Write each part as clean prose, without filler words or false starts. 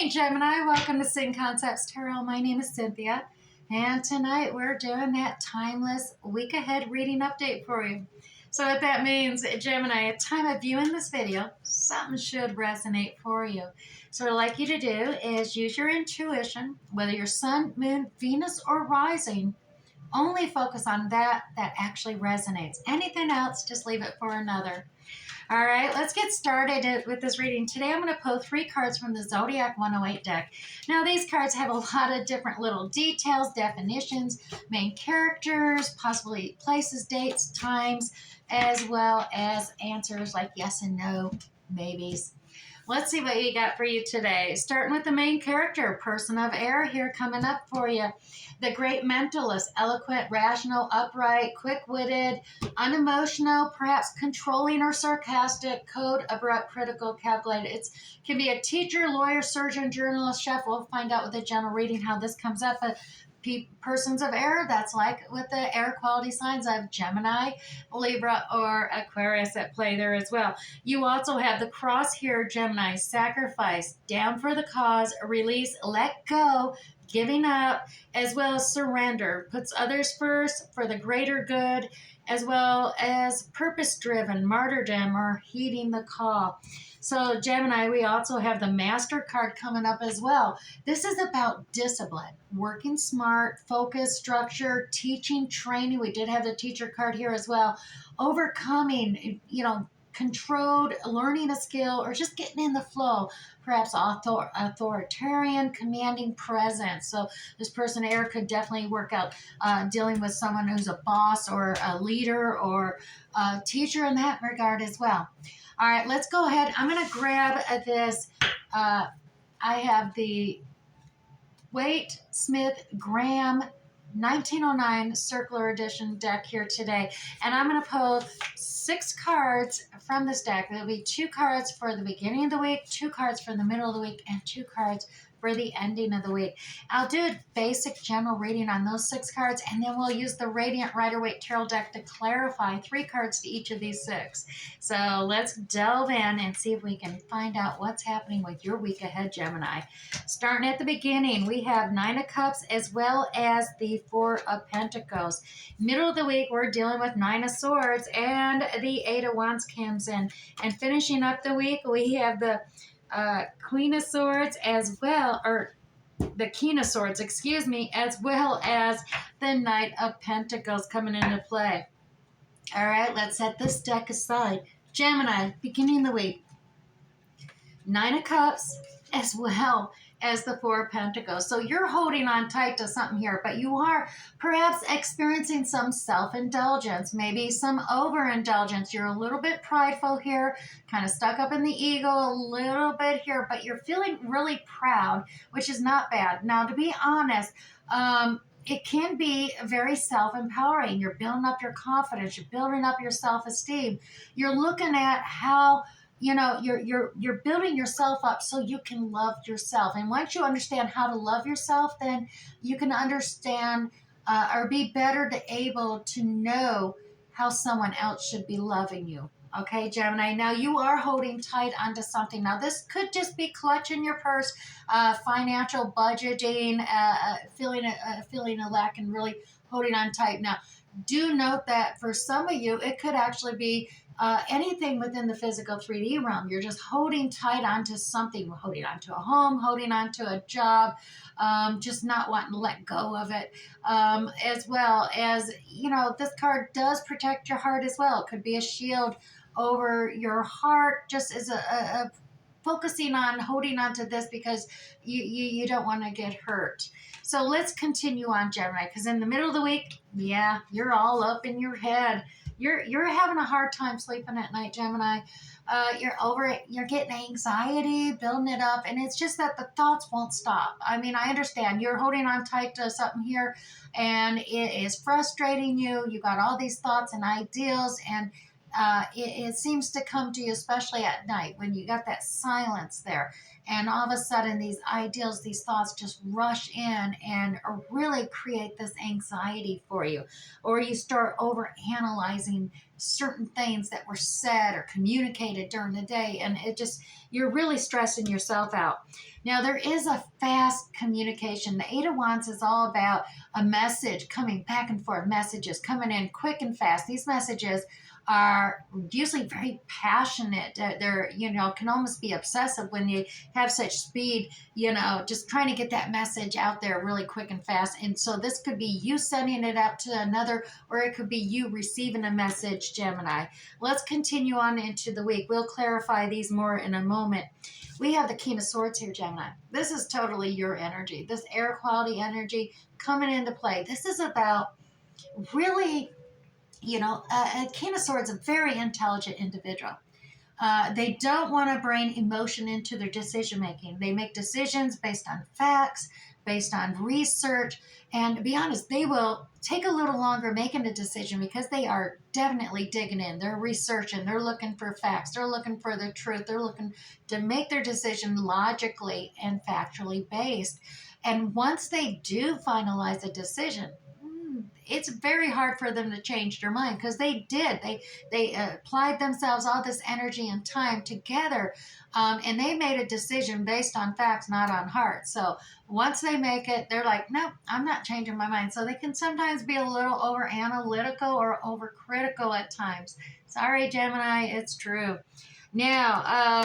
morning, Gemini. Welcome to Sing Concepts Tarot. My name is Cynthia, and tonight we're doing that timeless week ahead reading update for you. So what that means, Gemini, at time of viewing this video, something should resonate for you. So what I'd like you to do is use your intuition, whether your sun, moon, Venus, or rising. Only focus on that actually resonates. Anything else, just leave it for another. All right, let's get started with this reading. Today I'm going to pull 3 cards from the Zodiac 108 deck. Now these cards have a lot of different little details, definitions, main characters, possibly places, dates, times, as well as answers like yes and no, maybes. Let's see what you got for you today. Starting with the main character, person of air here coming up for you. The great mentalist, eloquent, rational, upright, quick-witted, unemotional, perhaps controlling or sarcastic, code, abrupt, critical, calculated. It can be a teacher, lawyer, surgeon, journalist, chef. We'll find out with the general reading how this comes up. But persons of air, that's like with the air quality signs of Gemini, Libra, or Aquarius at play there as well. You also have the cross here, Gemini, sacrifice, down for the cause, release, let go, giving up, as well as surrender, puts others first for the greater good, as well as purpose-driven, martyrdom, or heeding the call. So Gemini, we also have the Master card coming up as well. This is about discipline, working smart, focus, structure, teaching, training. We did have the teacher card here as well. Overcoming, controlled, learning a skill, or just getting in the flow. Perhaps authoritarian, commanding presence. So this person air could definitely work out dealing with someone who's a boss or a leader or a teacher in that regard as well. All right, let's go ahead. I'm going to grab this. I have the Waite Smith Graham 1909 Circular Edition deck here today. And I'm going to pull 6 cards from this deck. There'll be 2 cards for the beginning of the week, 2 cards for the middle of the week, and 2 cards for the ending of the week. I'll do a basic general reading on those 6 cards, and then we'll use the Radiant Rider-Waite Tarot deck to clarify 3 cards to each of these 6. So let's delve in and see if we can find out what's happening with your week ahead, Gemini. Starting at the beginning, we have 9 of Cups as well as the 4 of Pentacles. Middle of the week, we're dealing with 9 of Swords, and the 8 of Wands comes in. And finishing up the week, we have the Queen of Swords as well, or the King of Swords, excuse me, as well as the Knight of Pentacles coming into play. All right, let's set this deck aside. Gemini, beginning of the week, 9 of Cups as well as the 4 of Pentacles. So you're holding on tight to something here, but you are perhaps experiencing some self-indulgence, maybe some overindulgence. You're a little bit prideful here, kind of stuck up in the ego a little bit here, but you're feeling really proud, which is not bad. Now, to be honest, it can be very self-empowering. You're building up your confidence. You're building up your self-esteem. You're looking at how you're building yourself up so you can love yourself. And once you understand how to love yourself, then you can understand or be better able to know how someone else should be loving you. Okay, Gemini. Now you are holding tight onto something. Now this could just be clutching your purse, financial budgeting, feeling a lack and really holding on tight. Now, do note that for some of you, it could actually be anything within the physical 3D realm. You're just holding tight onto something, holding onto a home, holding onto a job, just not wanting to let go of it. As well as, this card does protect your heart as well. It could be a shield over your heart, just as a focusing on holding on to this because you don't want to get hurt. So let's continue on, Gemini, because in the middle of the week, yeah, you're all up in your head. You're having a hard time sleeping at night, Gemini. You're getting anxiety, building it up, and it's just that the thoughts won't stop. I mean, I understand you're holding on tight to something here, and it is frustrating you. You got all these thoughts and ideals, and it seems to come to you, especially at night when you got that silence there. And all of a sudden, these ideals, these thoughts just rush in and really create this anxiety for you. Or you start over analyzing certain things that were said or communicated during the day, and you're really stressing yourself out. Now, there is a fast communication. The Eight of Wands is all about a message coming back and forth, messages coming in quick and fast. These messages are usually very passionate. They're, can almost be obsessive when you have such speed, just trying to get that message out there really quick and fast. And so this could be you sending it out to another, or it could be you receiving a message, Gemini. Let's continue on into the week. We'll clarify these more in a moment. We have the King of Swords here, Gemini. This is totally your energy. This air quality energy coming into play. This is about really, a King of Swords is a very intelligent individual. They don't want to bring emotion into their decision making. They make decisions based on facts, based on research, and to be honest, they will take a little longer making a decision because they are definitely digging in. They're researching. They're looking for facts. They're looking for the truth. They're looking to make their decision logically and factually based. And once they do finalize a decision, it's very hard for them to change their mind because they did. They applied themselves all this energy and time together, and they made a decision based on facts, not on heart. So once they make it, they're like, no, I'm not changing my mind. So they can sometimes be a little over analytical or over critical at times. Sorry, Gemini, it's true. Now,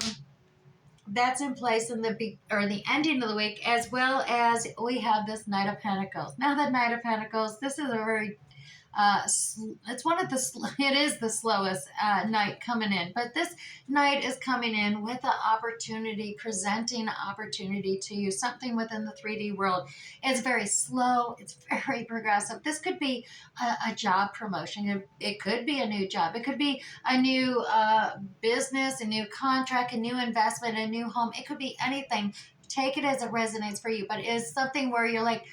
that's in place in the ending of the week, as well as we have this Knight of Pentacles. Now, the Knight of Pentacles, this is a very it is the slowest night coming in, but this night is coming in with an opportunity, presenting an opportunity to you, something within the 3D world. It's very slow. It's very progressive. This could be a job promotion. It could be a new job. It could be a new business, a new contract, a new investment, a new home. It could be anything. Take it as it resonates for you, but it is something where you're like,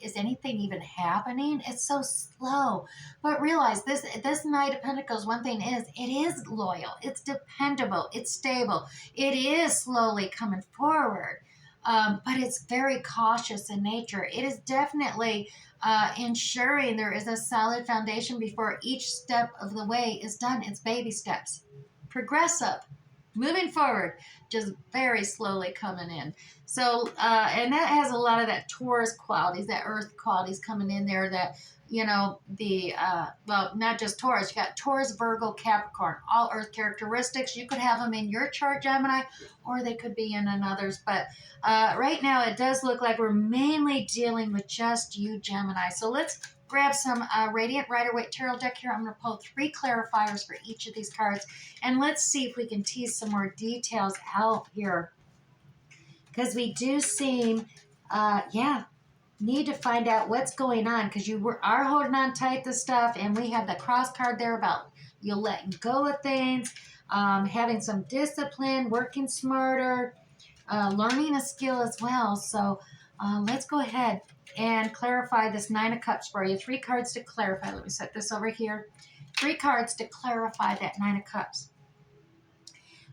is anything even happening? It's so slow. But realize this Knight of Pentacles, one thing is, it is loyal. It's dependable. It's stable. It is slowly coming forward. But it's very cautious in nature. It is definitely ensuring there is a solid foundation before each step of the way is done. It's baby steps. Progressive. Moving forward, just very slowly coming in. So, and that has a lot of that Taurus qualities, that earth qualities coming in there that, well, not just Taurus, you got Taurus, Virgo, Capricorn, all earth characteristics. You could have them in your chart, Gemini, or they could be in another's. But right now, it does look like we're mainly dealing with just you, Gemini. So let's grab some Radiant Rider-Waite Tarot deck here. I'm going to pull 3 clarifiers for each of these cards. And let's see if we can tease some more details out here. Because we do seem, need to find out what's going on. Because you are holding on tight to stuff. And we have the cross card there about you letting go of things, having some discipline, working smarter, learning a skill as well. So let's go ahead and clarify this 9 of Cups for you. 3 cards to clarify. Let me set this over here. 3 cards to clarify that 9 of Cups.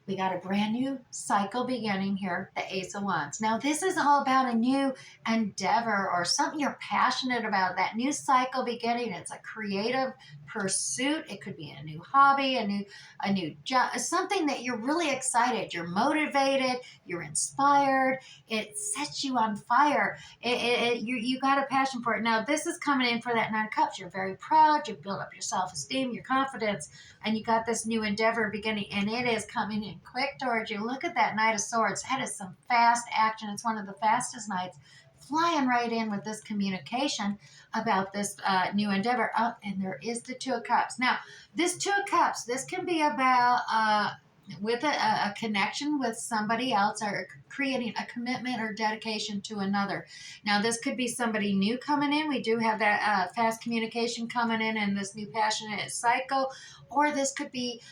We got a brand new cycle beginning here, the Ace of Wands. Now, this is all about a new endeavor or something you're passionate about, that new cycle beginning. It's a creative pursuit. It could be a new hobby, a new job, something that you're really excited. You're motivated. You're inspired. It sets you on fire. You got a passion for it. Now, this is coming in for that 9 of Cups. You're very proud. You build up your self-esteem, your confidence, and you got this new endeavor beginning, and it is coming in quick towards you. Look at that Knight of Swords. That is some fast action. It's one of the fastest nights, flying right in with this communication about this new endeavor. Oh, and there is the 2 of Cups. Now, this 2 of Cups, this can be about with a connection with somebody else, or creating a commitment or dedication to another. Now, this could be somebody new coming in. We do have that fast communication coming in and this new passionate cycle. Or this could be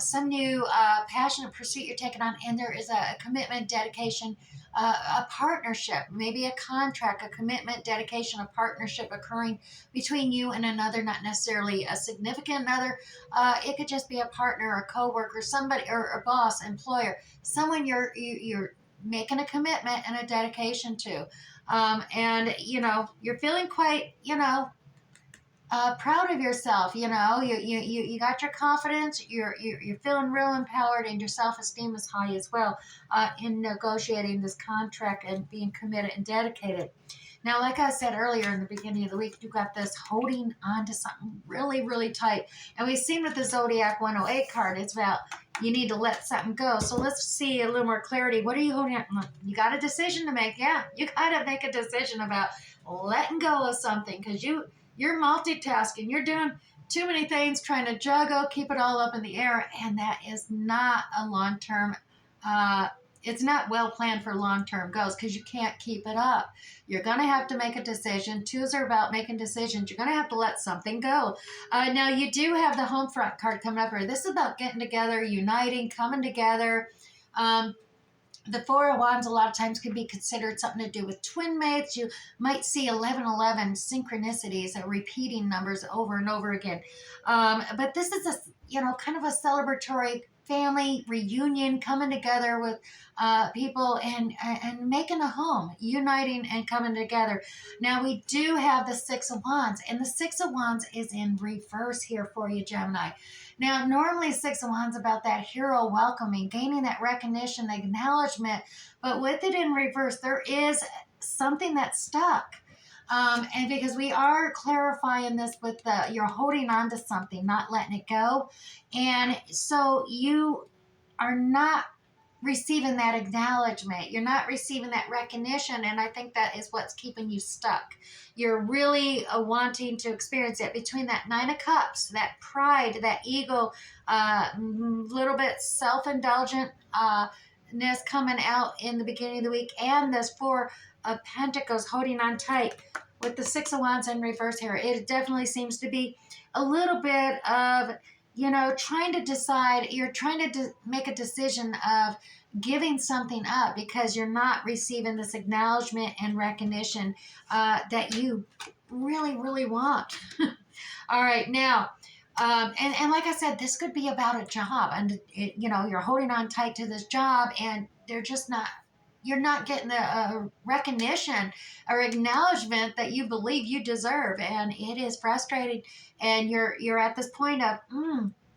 some new passionate pursuit you're taking on, and there is a commitment, dedication, a partnership, maybe a contract, a commitment, dedication, a partnership occurring between you and another, not necessarily a significant other. It could just be a partner, a coworker, somebody, or a boss, employer, someone you're making a commitment and a dedication to. And, you're feeling quite, proud of yourself. You got your confidence. You're feeling real empowered, and your self-esteem is high as well in negotiating this contract and being committed and dedicated. Now, like I said earlier in the beginning of the week, you got this holding on to something really, really tight. And we've seen with the Zodiac 108 card, it's about you need to let something go. So let's see a little more clarity. What are you holding on? You got a decision to make. Yeah, you got to make a decision about letting go of something, because you're multitasking. You're doing too many things, trying to juggle, keep it all up in the air, and that is not a long-term it's not well planned for long-term goals, because you can't keep it up. You're going to have to make a decision. Twos are about making decisions. You're going to have to let something go. Now, you do have the home front card coming up here. This is about getting together, uniting, coming together. The Four of Wands a lot of times can be considered something to do with twin mates. You might see 1111 synchronicities, repeating numbers over and over again. But this is kind of a celebratory family reunion, coming together with people and making a home, uniting and coming together. Now, we do have the Six of Wands, and the Six of Wands is in reverse here for you, Gemini. Now, normally Six of Wands about that hero welcoming, gaining that recognition, acknowledgement, but with it in reverse, there is something that's stuck. And because we are clarifying this with you're holding on to something, not letting it go. And so you are not receiving that acknowledgement. You're not receiving that recognition. And I think that is what's keeping you stuck. You're really wanting to experience it between that Nine of Cups, that pride, that ego, little bit self-indulgent, coming out in the beginning of the week, and this Four of Pentacles holding on tight with the Six of Wands in reverse here. It definitely seems to be a little bit of, trying to decide. You're trying to make a decision of giving something up because you're not receiving this acknowledgement and recognition that you really, really want. All right, now, and like I said, this could be about a job, and you're holding on tight to this job, and you're not getting the recognition or acknowledgement that you believe you deserve, and it is frustrating. And you're at this point of,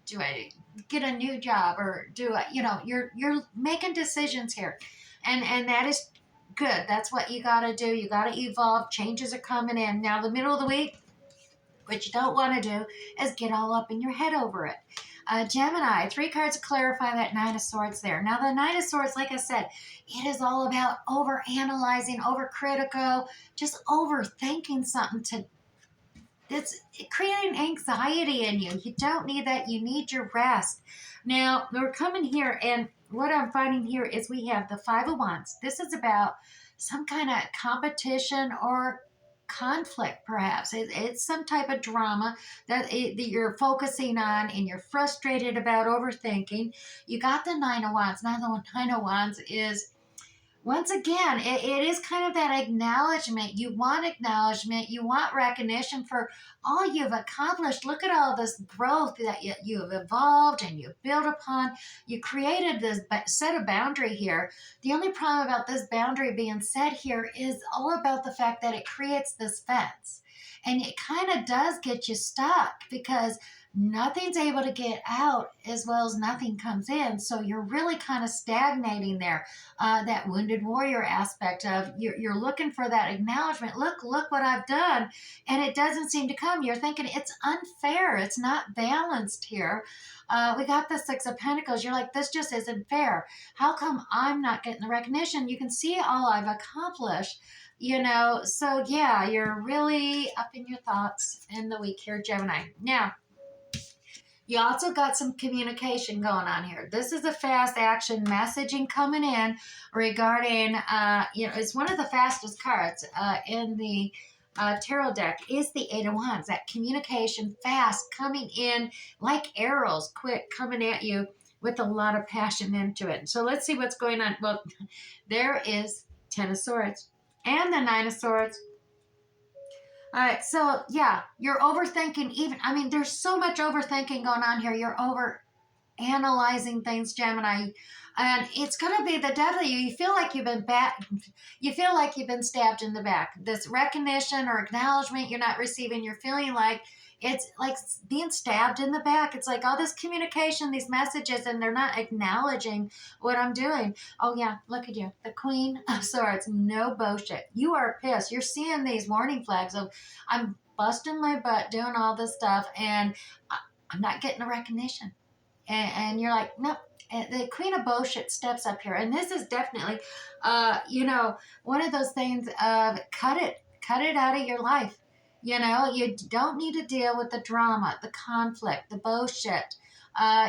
do I get a new job, or do I, you're making decisions here, and that is good. That's what you got to do. You got to evolve. Changes are coming in. Now, the middle of the week, what you don't want to do is get all up in your head over it. Gemini, 3 cards to clarify that Nine of Swords there. Now, the Nine of Swords, like I said, it is all about over-analyzing, over-critical, just overthinking something. It's creating anxiety in you. You don't need that. You need your rest. Now, we're coming here, and what I'm finding here is we have the Five of Wands. This is about some kind of competition or conflict, perhaps. It's some type of drama that you're focusing on, and you're frustrated about overthinking. You got the Nine of Wands. Now, the Nine of Wands is, once again, it is kind of that acknowledgement. You want acknowledgement. You want recognition for all you've accomplished. Look at all this growth that you have evolved and you've built upon. You created this set of boundary here. The only problem about this boundary being set here is all about the fact that it creates this fence. And it kind of does get you stuck, because nothing's able to get out as well as nothing comes in. So you're really kind of stagnating there. That wounded warrior aspect of you're looking for that acknowledgement. Look what I've done. And it doesn't seem to come. You're thinking it's unfair. It's not balanced here. We got the Six of Pentacles. You're like, this just isn't fair. How come I'm not getting the recognition? You can see all I've accomplished. So yeah, you're really up in your thoughts in the week here, Gemini. Now, you also got some communication going on here. This is a fast action messaging coming in regarding, it's one of the fastest cards in the tarot deck is the Eight of Wands. That communication, fast, coming in like arrows, quick, coming at you with a lot of passion into it. So let's see what's going on. Well, there is Ten of Swords and the Nine of Swords. All right, so yeah, you're overthinking. There's so much overthinking going on here. You're over analyzing things, Gemini, and it's going to be the death of you. You feel like you've been stabbed in the back. This recognition or acknowledgement you're not receiving. You're feeling like It's like being stabbed in the back. It's like all this communication, these messages, and they're not acknowledging what I'm doing. Oh yeah, look at you, the Queen of Swords. No bullshit. You are pissed. You're seeing these warning flags of I'm busting my butt doing all this stuff, and I'm not getting the recognition. And you're like, nope. And the Queen of Bullshit steps up here, and this is definitely, one of those things of cut it out of your life. You don't need to deal with the drama, the conflict, the bullshit.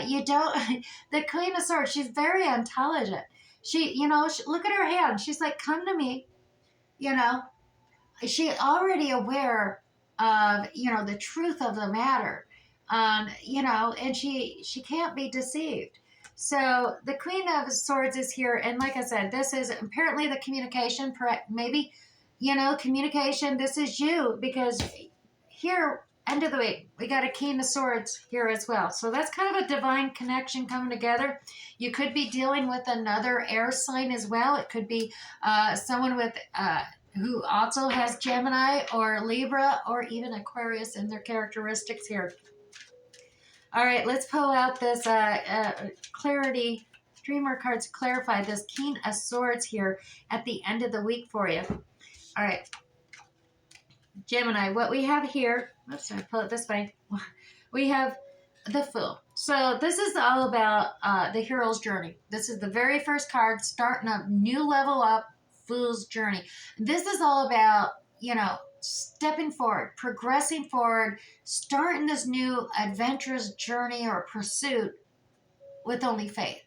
You don't. The Queen of Swords, she's very intelligent. Look at her hand. She's like, come to me. You know, she's already aware of the truth of the matter, and she can't be deceived. So the Queen of Swords is here, and like I said, this is apparently the communication. Maybe communication. This is you, because here, end of the week, we got a King of Swords here as well. So that's kind of a divine connection coming together. You could be dealing with another air sign as well. It could be someone with who also has Gemini or Libra or even Aquarius in their characteristics here. All right, let's pull out this clarity. Dreamer cards clarify this King of Swords here at the end of the week for you. All right, Gemini, what we have here, let's pull it this way. We have the Fool. So this is all about the hero's journey. This is the very first card, starting a new level up, Fool's journey. This is all about, stepping forward, progressing forward, starting this new adventurous journey or pursuit with only faith.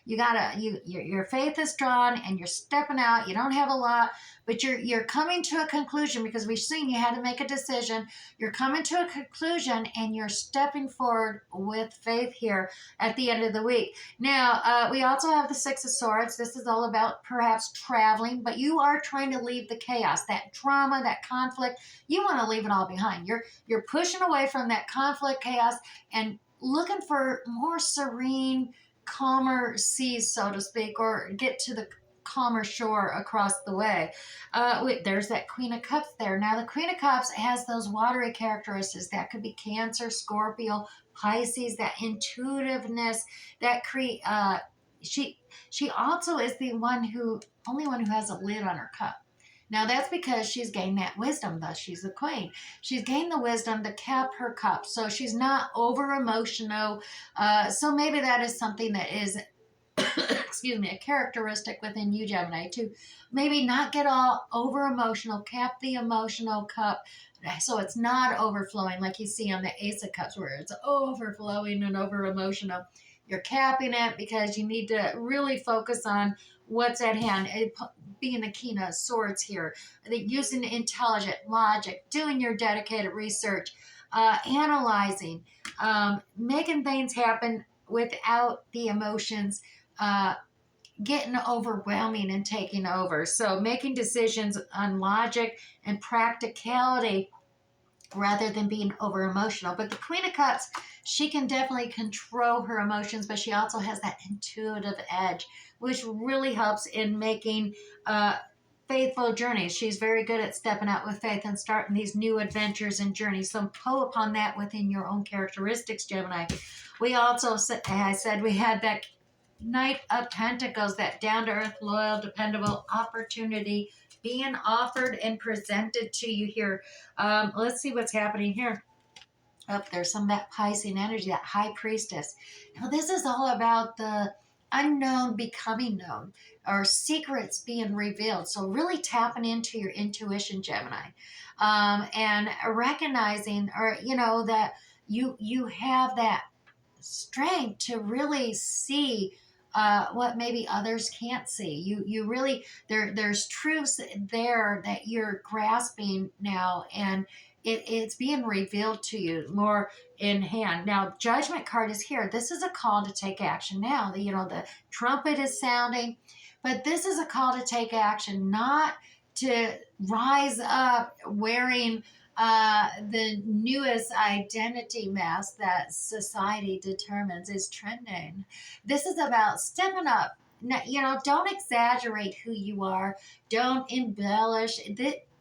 Your faith is strong and you're stepping out. You don't have a lot, but you're coming to a conclusion, because we've seen you had to make a decision. You're coming to a conclusion and you're stepping forward with faith here at the end of the week. Now, we also have the Six of Swords. This is all about perhaps traveling, but you are trying to leave the chaos, that drama, that conflict. You want to leave it all behind. You're pushing away from that conflict, chaos, and looking for more serene, calmer seas, so to speak, or get to the calmer shore across the way. There's that Queen of Cups there. Now, the Queen of Cups has those watery characteristics. That could be Cancer, Scorpio, Pisces, that intuitiveness, that she also is the only one who has a lid on her cup. Now, that's because she's gained that wisdom, thus she's the queen. She's gained the wisdom to cap her cup, so she's not over-emotional. So maybe that is something that is, excuse me, a characteristic within you, Gemini, to maybe not get all over-emotional, cap the emotional cup, so it's not overflowing like you see on the Ace of Cups, where it's overflowing and over-emotional. You're capping it because you need to really focus on what's at hand. Being the King of Swords here, using intelligent logic, doing your dedicated research, analyzing, making things happen without the emotions getting overwhelming and taking over. So making decisions on logic and practicality rather than being over emotional. But the Queen of Cups, she can definitely control her emotions, but she also has that intuitive edge, which really helps in making faithful journeys. She's very good at stepping out with faith and starting these new adventures and journeys. So pull upon that within your own characteristics, Gemini. We also, as I said, we had that Knight of Pentacles, that down-to-earth, loyal, dependable opportunity being offered and presented to you here. Let's see what's happening here. There's some of that Piscean energy, that High Priestess. Now, this is all about the unknown becoming known, or secrets being revealed. So really tapping into your intuition, Gemini, and recognizing, or that you have that strength to really see what maybe others can't see. You really, there's truths there that you're grasping now, and it's being revealed to you more in hand. Now, Judgment card is here. This is a call to take action now. The trumpet is sounding, but this is a call to take action, not to rise up wearing the newest identity mask that society determines is trending. This is about stepping up. Don't exaggerate who you are. Don't embellish.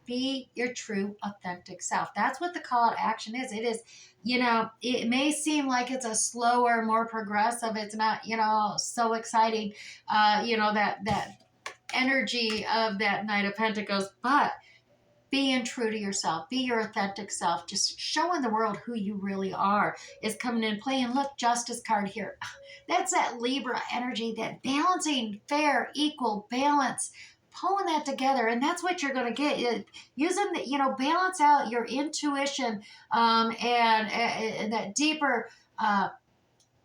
be your true, authentic self. That's what the call to action is. It is, it may seem like it's a slower, more progressive. It's not, so exciting, that energy of that Knight of Pentacles, but being true to yourself, be your authentic self, just showing the world who you really are is coming in play. And look, Justice card here. That's that Libra energy, that balancing, fair, equal, balance, pulling that together. And that's what you're going to get. Using, balance out your intuition and that deeper, that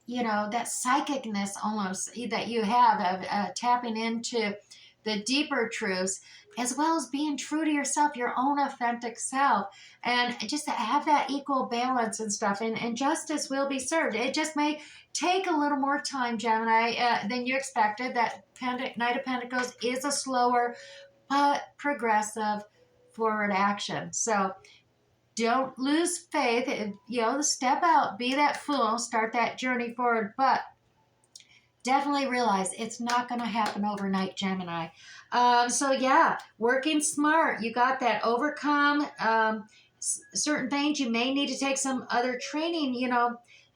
psychicness almost that you have of tapping into the deeper truths, as well as being true to yourself, your own authentic self, and just to have that equal balance and stuff. And justice will be served. It just may take a little more time, Gemini, than you expected. That Knight of Pentacles is a slower but progressive forward action. So don't lose faith. Step out, be that fool, start that journey forward, but definitely realize it's not going to happen overnight, Gemini. Working smart. You got that. Overcome certain things. You may need to take some other training,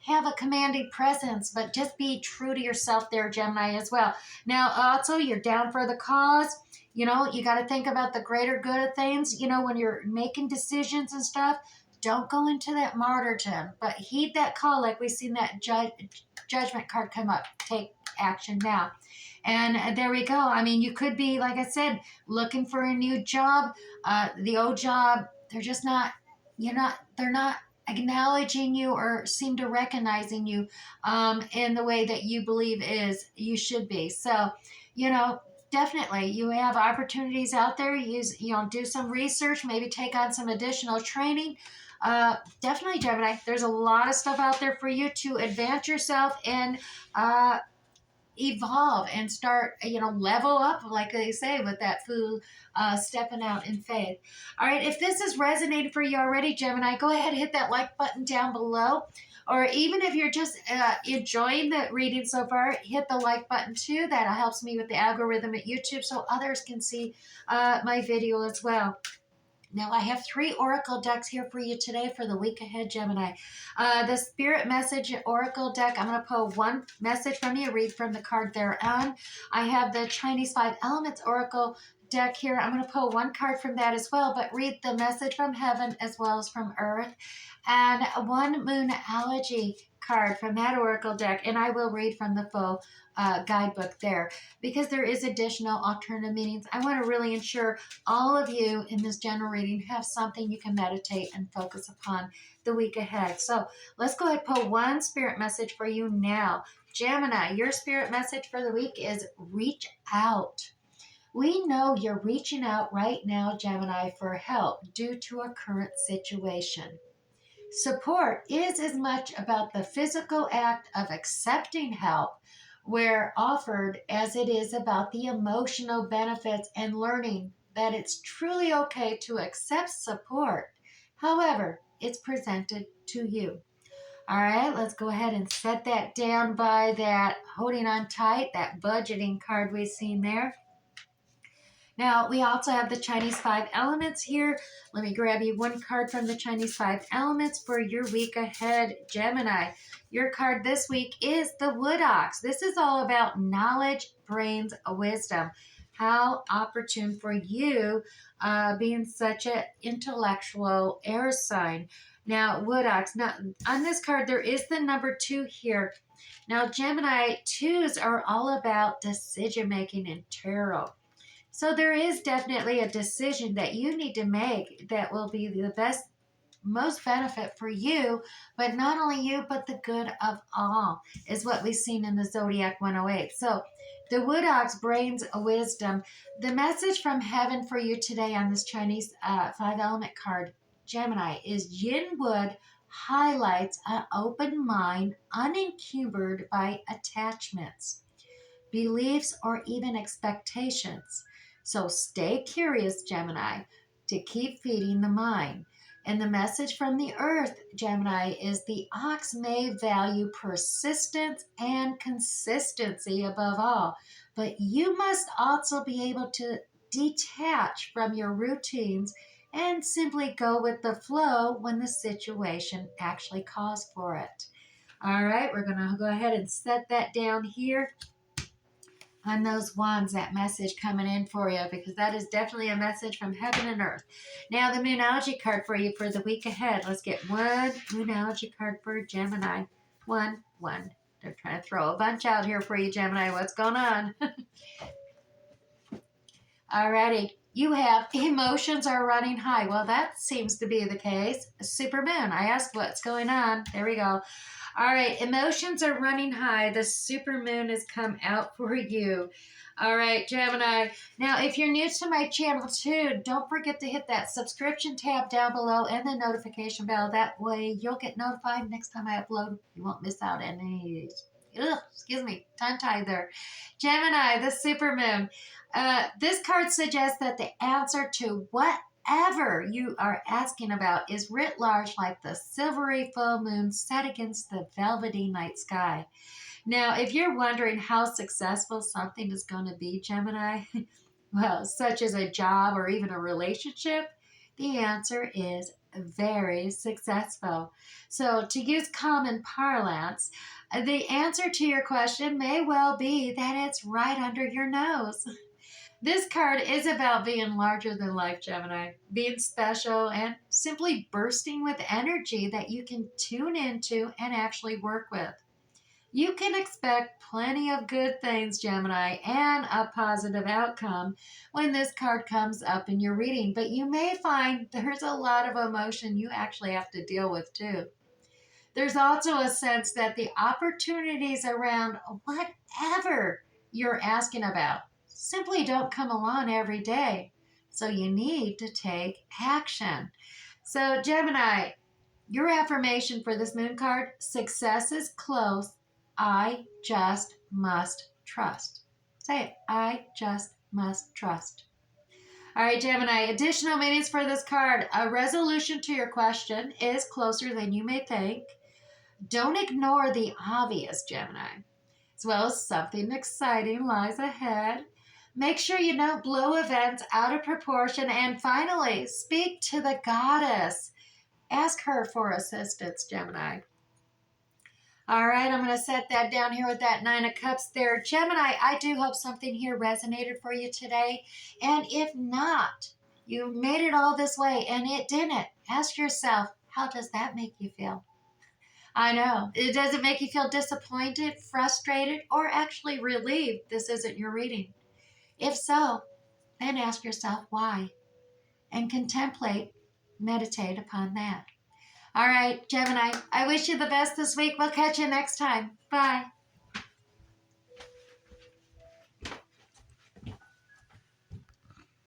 have a commanding presence, but just be true to yourself there, Gemini, as well. Now, also, you're down for the cause. You got to think about the greater good of things, when you're making decisions and stuff. Don't go into that martyrdom, but heed that call, like we've seen that judgment card come up. Take action now. And there we go. I mean, you could be, like I said, looking for a new job. The old job, they're not acknowledging you or seem to recognizing you in the way that you believe you should be. So, definitely you have opportunities out there. Do some research, maybe take on some additional training. Definitely, Gemini, there's a lot of stuff out there for you to advance yourself and evolve and start, level up, like they say, with that fool stepping out in faith. All right, if this has resonated for you already, Gemini, go ahead and hit that like button down below. Or even if you're just enjoying the reading so far, hit the like button too. That helps me with the algorithm at YouTube so others can see my video as well. Now, I have 3 oracle decks here for you today for the week ahead, Gemini. The Spirit Message Oracle deck, I'm going to pull one message from you, read from the card thereon. I have the Chinese 5 Elements Oracle deck here. I'm going to pull one card from that as well, but read the message from heaven as well as from earth. And one Moonology card from that oracle deck, and I will read from the full guidebook there, because there is additional alternative meanings. I want to really ensure all of you in this general reading have something you can meditate and focus upon the week ahead. So let's go ahead and pull one spirit message for you now. Gemini, your spirit message for the week is reach out. We know you're reaching out right now, Gemini, for help due to a current situation. Support is as much about the physical act of accepting help where offered as it is about the emotional benefits and learning that it's truly okay to accept support. However, it's presented to you. All right, let's go ahead and set that down by that holding on tight, that budgeting card we've seen there. Now, we also have the Chinese 5 Elements here. Let me grab you one card from the Chinese 5 Elements for your week ahead, Gemini. Your card this week is the Wood Ox. This is all about knowledge, brains, wisdom. How opportune for you being such an intellectual air sign. Now, Wood Ox. Now, on this card, there is the number 2 here. Now, Gemini, 2s are all about decision-making in tarot. So there is definitely a decision that you need to make that will be the best, most benefit for you, but not only you, but the good of all, is what we've seen in the Zodiac 108. So the Wood Ox, brains, wisdom. The message from heaven for you today on this Chinese 5 element card, Gemini, is Yin Wood highlights an open mind unencumbered by attachments, beliefs, or even expectations. So stay curious, Gemini, to keep feeding the mind. And the message from the earth, Gemini, is the ox may value persistence and consistency above all, but you must also be able to detach from your routines and simply go with the flow when the situation actually calls for it. All right, we're going to go ahead and set that down here on those wands, that message coming in for you, because that is definitely a message from heaven and earth. Now, the Moonology card for you for the week ahead. Let's get one Moonology card for Gemini. One. They're trying to throw a bunch out here for you, Gemini. What's going on? Alrighty. You have emotions are running high. Well, that seems to be the case. Superman. I asked what's going on. There we go. All right, emotions are running high. The supermoon has come out for you. All right, Gemini. Now, if you're new to my channel too, don't forget to hit that subscription tab down below and the notification bell. That way you'll get notified next time I upload. You won't miss out on any of these. Excuse me, tongue-tied there. Gemini, the supermoon. This card suggests that the answer to whatever you are asking about is writ large like the silvery full moon set against the velvety night sky. Now, if you're wondering how successful something is going to be, Gemini, well, such as a job or even a relationship, the answer is very successful. So, to use common parlance, the answer to your question may well be that it's right under your nose. This card is about being larger than life, Gemini, being special and simply bursting with energy that you can tune into and actually work with. You can expect plenty of good things, Gemini, and a positive outcome when this card comes up in your reading, but you may find there's a lot of emotion you actually have to deal with too. There's also a sense that the opportunities around whatever you're asking about simply don't come along every day. So you need to take action. So, Gemini, your affirmation for this moon card: success is close. I just must trust. Say it. I just must trust. All right, Gemini, additional meanings for this card. A resolution to your question is closer than you may think. Don't ignore the obvious, Gemini, as well as something exciting lies ahead. Make sure you don't blow events out of proportion. And finally, speak to the goddess. Ask her for assistance, Gemini. All right, I'm going to set that down here with that Nine of Cups there. Gemini, I do hope something here resonated for you today. And if not, you made it all this way and it didn't. Ask yourself, how does that make you feel? I know. It doesn't make you feel disappointed, frustrated, or actually relieved this isn't your reading. If so, then ask yourself why and contemplate, meditate upon that. All right, Gemini, I wish you the best this week. We'll catch you next time. Bye.